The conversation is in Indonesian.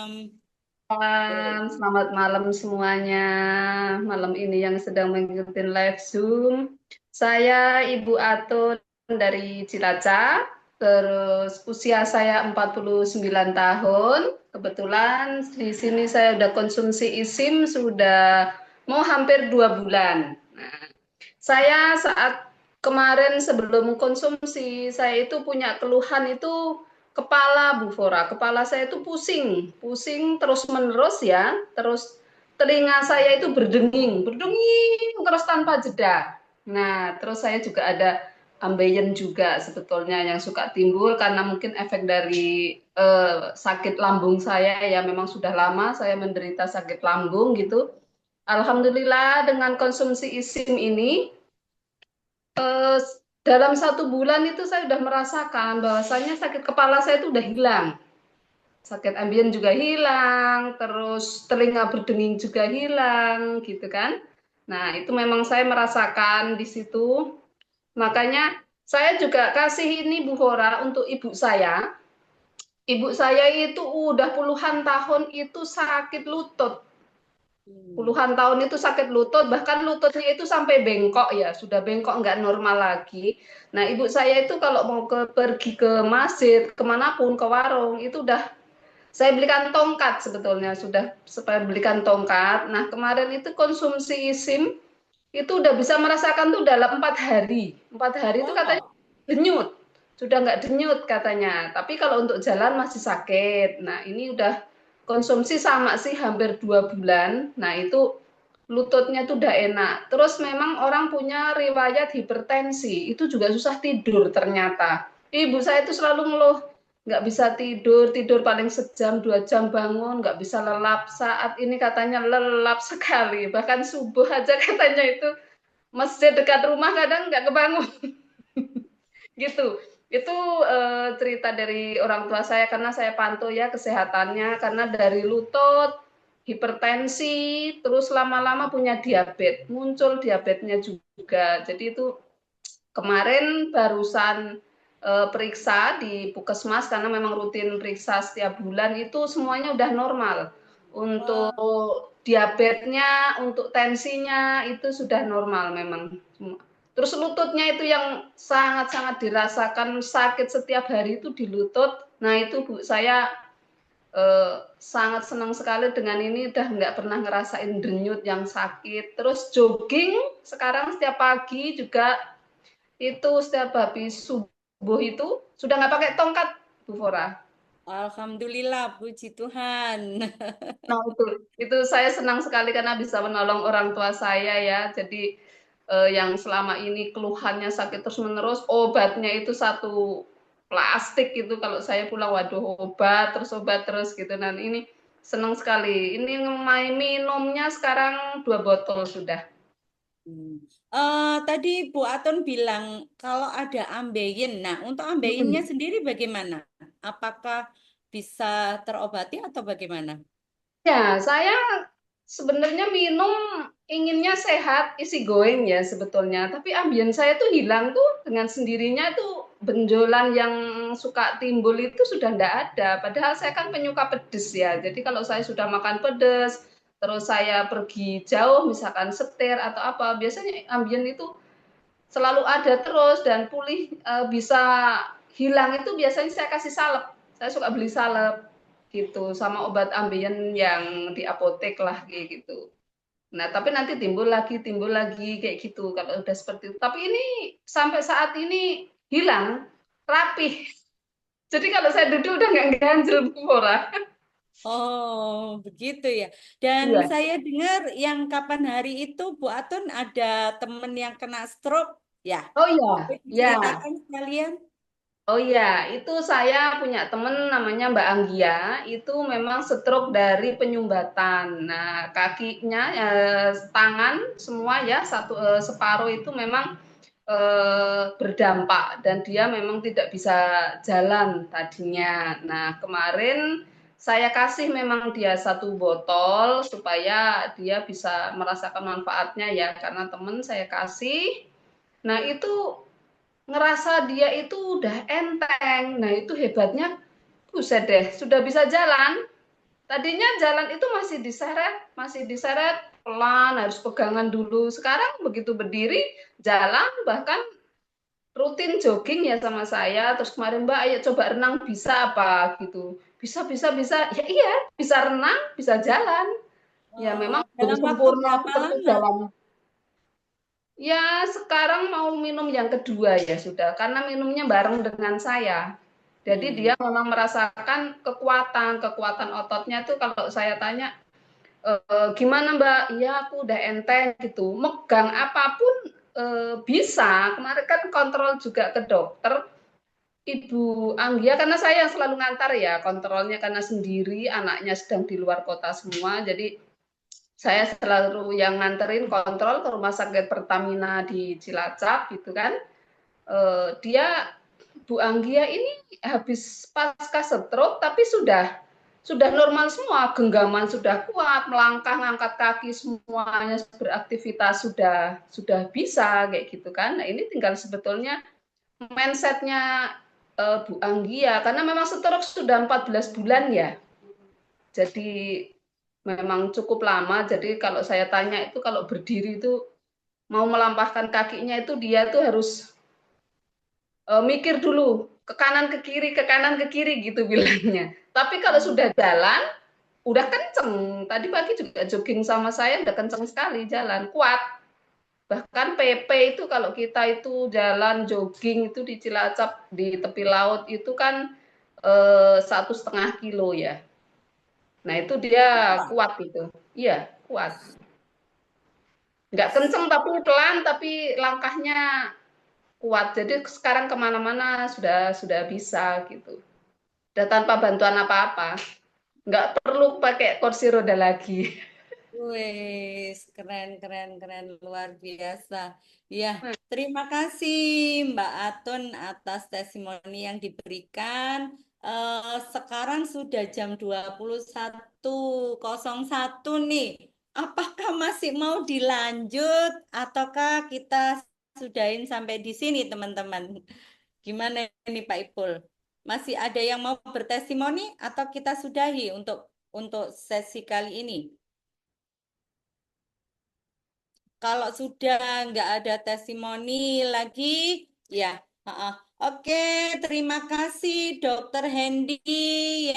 malam. Selamat malam semuanya. Malam ini yang sedang mengikuti live Zoom. Saya Ibu Atun dari Cilacap. Terus usia saya 49 tahun. Kebetulan di sini saya udah konsumsi ISIM sudah mau hampir 2 bulan. Nah, saya saat kemarin sebelum konsumsi, saya itu punya keluhan itu kepala Bu Fora. Kepala saya itu pusing, pusing terus-menerus ya. Terus telinga saya itu berdenging, berdenging terus tanpa jeda. Nah, terus saya juga ada ambeien juga sebetulnya yang suka timbul karena mungkin efek dari sakit lambung saya ya memang sudah lama saya menderita sakit lambung gitu. Alhamdulillah dengan konsumsi ISIM ini Eee, dalam 1 bulan itu saya udah merasakan bahwasanya sakit kepala saya itu udah hilang, sakit ambien juga hilang, terus telinga berdenging juga hilang, gitu kan. Nah, itu memang saya merasakan di situ, makanya saya juga kasih ini Bu Hora untuk ibu saya. Ibu saya itu udah puluhan tahun itu sakit lutut. Hmm. Puluhan tahun itu sakit lutut, bahkan lututnya itu sampai bengkok ya, sudah bengkok nggak normal lagi. Nah, ibu saya itu kalau mau pergi ke masjid, kemanapun, ke warung, itu udah saya belikan tongkat sebetulnya, sudah supaya belikan tongkat. Nah, kemarin itu konsumsi SIM, itu udah bisa merasakan tuh dalam 4 hari. 4 hari itu katanya Wow. denyut, sudah nggak denyut katanya. Tapi kalau untuk jalan masih sakit. Nah, ini udah konsumsi sama sih hampir 2 bulan. Nah, itu lututnya tuh udah enak. Terus memang orang punya riwayat hipertensi, itu juga susah tidur ternyata. Ibu saya itu selalu ngeluh, nggak bisa tidur, tidur paling sejam, 2 jam bangun, nggak bisa lelap. Saat ini katanya lelap sekali, bahkan subuh aja katanya itu masjid dekat rumah kadang nggak kebangun. Gitu. Itu cerita dari orang tua saya karena saya pantau ya kesehatannya karena dari lutut, hipertensi, terus lama-lama punya diabetes, muncul diabetesnya juga. Jadi itu kemarin barusan periksa di Puskesmas karena memang rutin periksa setiap bulan itu semuanya udah normal. Wah, Untuk diabetesnya, untuk tensinya itu sudah normal memang. Terus lututnya itu yang sangat-sangat dirasakan sakit setiap hari itu di lutut. Nah itu Bu, saya sangat senang sekali dengan ini udah nggak pernah ngerasain denyut yang sakit. Terus jogging sekarang setiap pagi juga itu setiap habis subuh itu sudah nggak pakai tongkat Bu Fora. Alhamdulillah, puji Tuhan. Nah itu saya senang sekali karena bisa menolong orang tua saya ya. Jadi yang selama ini keluhannya sakit terus menerus, obatnya itu satu plastik gitu. Kalau saya pulang, waduh obat terus gitu. Dan ini senang sekali. Ini minumnya sekarang 2 botol sudah. Hmm. Tadi Bu Aton bilang kalau ada ambeien. Nah, untuk ambeiennya Hmm. sendiri bagaimana? Apakah bisa terobati atau bagaimana? Ya, saya sebenarnya minum inginnya sehat, isi going ya sebetulnya. Tapi ambien saya tuh hilang tuh dengan sendirinya tuh benjolan yang suka timbul itu sudah enggak ada. Padahal saya kan penyuka pedes ya. Jadi kalau saya sudah makan pedes, terus saya pergi jauh misalkan setir atau apa, biasanya ambien itu selalu ada terus dan pulih bisa hilang itu biasanya saya kasih salep. Saya suka beli salep gitu sama obat ambien yang di apotek lah kayak gitu. Nah, tapi nanti timbul lagi kayak gitu kalau udah seperti itu. Tapi ini sampai saat ini hilang, rapih. Jadi kalau saya duduk udah nggak ganjel Bu Ora. Oh, begitu ya. Dan Iya. saya dengar yang kapan hari itu Bu Atun ada temen yang kena stroke, ya. Oh Boleh iya, ya. diceritakan sekalian? Oh iya, itu saya punya temen namanya Mbak Anggia, itu memang stroke dari penyumbatan. Nah, kakinya, tangan semua ya, separuh itu memang berdampak dan dia memang tidak bisa jalan tadinya. Nah, kemarin saya kasih memang dia 1 botol supaya dia bisa merasakan manfaatnya ya, karena temen saya kasih. Nah, itu ngerasa dia itu udah enteng. Nah, itu hebatnya, buset deh, sudah bisa jalan. Tadinya jalan itu masih diseret pelan, harus pegangan dulu. Sekarang begitu berdiri, jalan, bahkan rutin jogging ya sama saya. Terus kemarin Mbak, ayo coba renang bisa apa gitu. Bisa, bisa, bisa. Ya iya, bisa renang, bisa jalan. Ya Oh, memang belum dalam waktu sempurna berapa seperti lama? jalan. Ya sekarang mau minum yang kedua ya sudah, karena minumnya bareng dengan saya. Jadi Hmm. dia memang merasakan kekuatan ototnya tuh kalau saya tanya, "Gimana Mbak?" "Iya aku udah enteng," gitu. Megang apapun, bisa. Kemarin kan kontrol juga ke dokter, Ibu Anggia karena saya yang selalu ngantar ya, kontrolnya karena sendiri, anaknya sedang di luar kota semua, jadi saya selalu yang nganterin kontrol ke rumah sakit Pertamina di Cilacap gitu kan. Dia Bu Anggia ini habis pasca stroke tapi sudah normal semua, genggaman sudah kuat, melangkah, ngangkat kaki semuanya beraktivitas sudah bisa kayak gitu kan. Nah, ini tinggal sebetulnya mindsetnya Bu Anggia karena memang stroke sudah 14 bulan ya. Jadi memang cukup lama. Jadi kalau saya tanya itu kalau berdiri itu mau melampahkan kakinya itu dia tuh harus mikir dulu ke kanan ke kiri gitu bilangnya. Tapi kalau sudah jalan, udah kenceng. Tadi pagi juga jogging sama saya udah kenceng sekali jalan, kuat. Bahkan PP itu kalau kita itu jalan jogging itu di Cilacap di tepi laut itu kan 1,5 kilo ya. Nah itu dia Wah, kuat itu. Iya, kuat. Nggak kenceng tapi pelan, tapi langkahnya kuat. Jadi sekarang kemana-mana sudah bisa gitu. Udah tanpa bantuan apa-apa. Nggak perlu pakai kursi roda lagi. wes, keren, keren, keren, luar biasa. Ya, terima kasih Mbak Atun atas testimoni yang diberikan. Sekarang sudah jam 21.01 nih. Apakah masih mau dilanjut ataukah kita sudahin sampai di sini, teman-teman? Gimana ini Pak Ipul? Masih ada yang mau bertestimoni atau kita sudahi untuk sesi kali ini? Kalau sudah nggak ada testimoni lagi, ya. Oke, terima kasih Dokter Hendy.